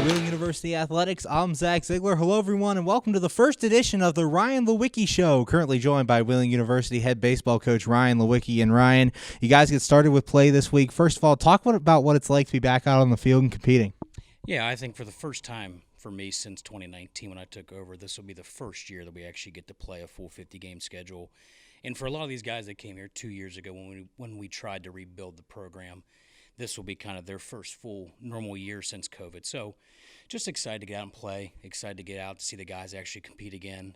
Wheeling University Athletics. I'm Zach Ziegler. Hello, everyone, and welcome to the first edition of the Ryan Lewicki Show. Currently joined by Wheeling University head baseball coach Ryan Lewicki. And Ryan, you guys get started with play this week. First of all, talk about what it's like to be back out on the field and competing. Yeah, I think for the first time for me since 2019 when I took over, this will be the first year that we actually get to play a full 50-game schedule. And for a lot of these guys that came here 2 years ago when we tried to rebuild the program, this will be kind of their first full normal year since COVID. So just excited to get out and play, excited to get out to see the guys actually compete again.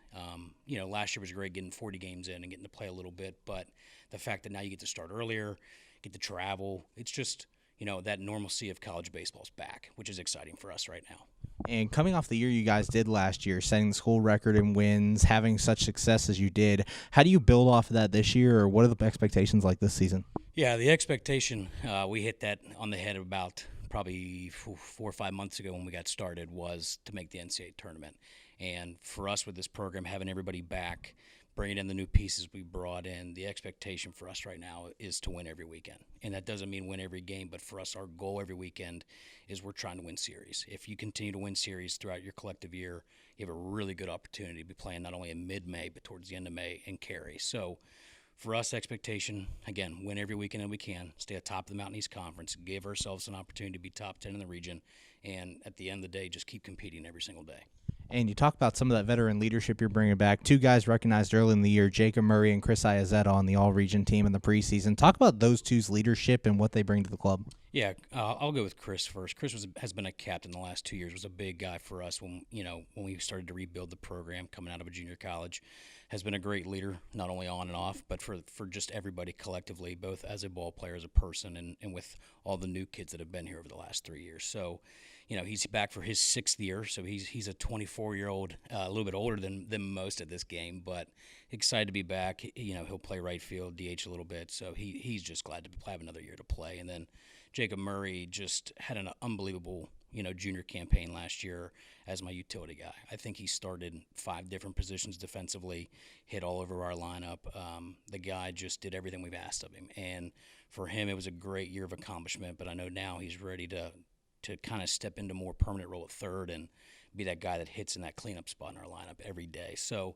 Last year was great getting 40 games in and getting to play a little bit, but the fact that now you get to start earlier, get to travel, it's just, that normalcy of college baseball's back, which is exciting for us right now. And coming off the year you guys did last year, setting the school record in wins, having such success as you did, how do you build off of that this year, or what are the expectations like this season? Yeah, the expectation, we hit that on the head about probably 4 or 5 months ago when we got started, was to make the NCAA tournament. And for us with this program, having everybody back, bringing in the new pieces we brought in, the expectation for us right now is to win every weekend. And that doesn't mean win every game, but for us, our goal every weekend is we're trying to win series. If you continue to win series throughout your collective year, you have a really good opportunity to be playing not only in mid-May, but towards the end of May and carry. So for us, expectation, again, win every weekend that we can, stay atop of the Mountain East Conference, give ourselves an opportunity to be top 10 in the region, and at the end of the day, just keep competing every single day. And you talk about some of that veteran leadership you're bringing back. Two guys recognized early in the year, Jacob Murray and Chris Iazetta on the all-region team in the preseason. Talk about those two's leadership and what they bring to the club. Yeah, I'll go with Chris first. Chris has been a captain the last 2 years. Was a big guy for us when we started to rebuild the program coming out of a junior college. Has been a great leader, not only on and off, but for just everybody collectively, both as a ball player, as a person, and with all the new kids that have been here over the last 3 years. So, he's back for his 6th year, so he's a 24-year-old, a little bit older than most at this game, but excited to be back. He'll play right field, DH a little bit, so he's just glad to have another year to play. And then Jacob Murray just had an unbelievable junior campaign last year as my utility guy. I think he started 5 different positions defensively, hit all over our lineup. The guy just did everything we've asked of him. And for him, it was a great year of accomplishment, but I know now he's ready to kind of step into more permanent role at third and be that guy that hits in that cleanup spot in our lineup every day. So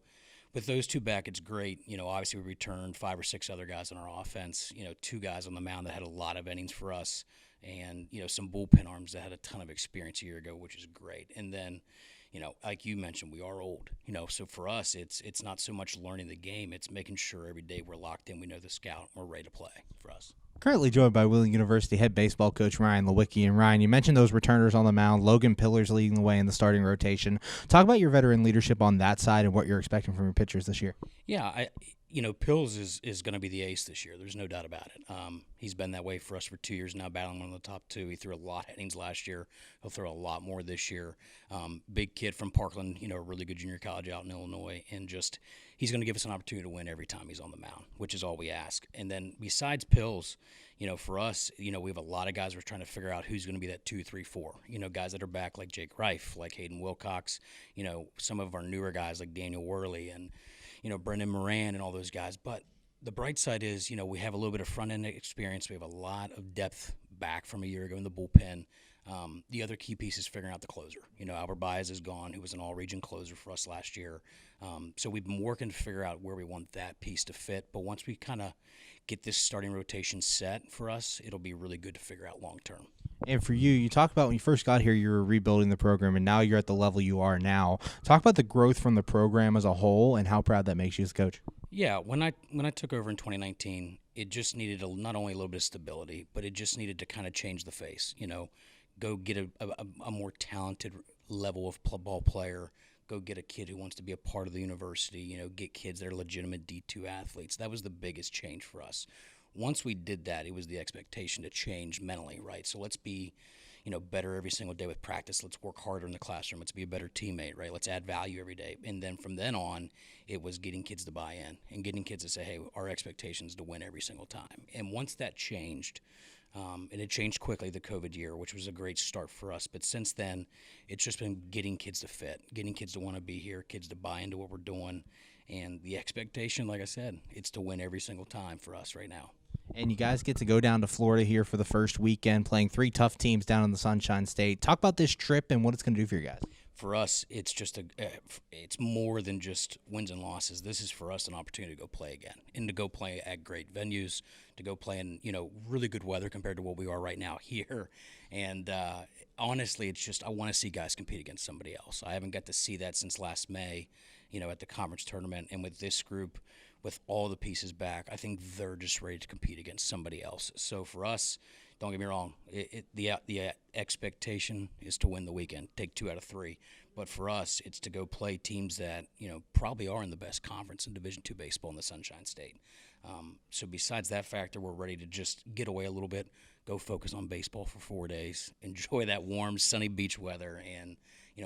with those two back, it's great. Obviously we returned 5 or 6 other guys on our offense, 2 guys on the mound that had a lot of innings for us, and some bullpen arms that had a ton of experience a year ago, which is great. And then like you mentioned, we are old, so for us it's not so much learning the game, it's making sure every day we're locked in, we know the scout, we're ready to play for us. Currently joined by Wheeling University head baseball coach Ryan Lewicki. And Ryan, you mentioned those returners on the mound, Logan Pillars leading the way in the starting rotation. Talk about your veteran leadership on that side and what you're expecting from your pitchers this year. Yeah, Pills is going to be the ace this year. There's no doubt about it. He's been that way for us for 2 years now, battling one of the top 2. He threw a lot of innings last year. He'll throw a lot more this year. Big kid from Parkland, a really good junior college out in Illinois, and just he's going to give us an opportunity to win every time he's on the mound, which is all we ask. And then besides Pills, for us, we have a lot of guys we're trying to figure out who's going to be that 2, 3, 4. Guys that are back like Jake Reif, like Hayden Wilcox, some of our newer guys like Daniel Worley and Brendan Moran and all those guys. But the bright side is, we have a little bit of front-end experience. We have a lot of depth back from a year ago in the bullpen. The other key piece is figuring out the closer. Albert Baez is gone, who was an all-region closer for us last year. So we've been working to figure out where we want that piece to fit. But once we kind of get this starting rotation set for us, it'll be really good to figure out long-term. And for you talk about when you first got here, you were rebuilding the program, and now you're at the level you are now. Talk about the growth from the program as a whole and how proud that makes you as a coach. Yeah, when I took over in 2019, it just needed not only a little bit of stability, but it just needed to kind of change the face. Go get a more talented level of ball player. Go get a kid who wants to be a part of the university. Get kids that are legitimate D2 athletes. That was the biggest change for us. Once we did that, it was the expectation to change mentally, right? So let's be, better every single day with practice. Let's work harder in the classroom. Let's be a better teammate, right? Let's add value every day. And then from then on, it was getting kids to buy in and getting kids to say, hey, our expectation is to win every single time. And once that changed, and it changed quickly the COVID year, which was a great start for us. But since then, it's just been getting kids to fit, getting kids to want to be here, kids to buy into what we're doing. And the expectation, like I said, it's to win every single time for us right now. And you guys get to go down to Florida here for the first weekend, playing 3 tough teams down in the Sunshine State. Talk about this trip and what it's going to do for you guys. For us, it's just it's more than just wins and losses. This is for us an opportunity to go play again and to go play at great venues, to go play in really good weather compared to what we are right now here. And honestly, it's just I want to see guys compete against somebody else. I haven't got to see that since last May, at the conference tournament. And with this group, with all the pieces back, I think they're just ready to compete against somebody else. So for us, don't get me wrong, the expectation is to win the weekend, take 2 out of 3. But for us, it's to go play teams that, probably are in the best conference in Division II baseball in the Sunshine State. So besides that factor, we're ready to just get away a little bit, go focus on baseball for 4 days, enjoy that warm, sunny beach weather, and,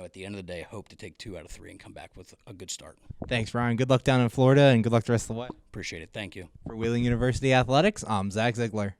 at the end of the day, hope to take 2 out of 3 and come back with a good start. Thanks, Ryan. Good luck down in Florida, and good luck the rest of the way. Appreciate it. Thank you. For Wheeling University Athletics, I'm Zach Ziegler.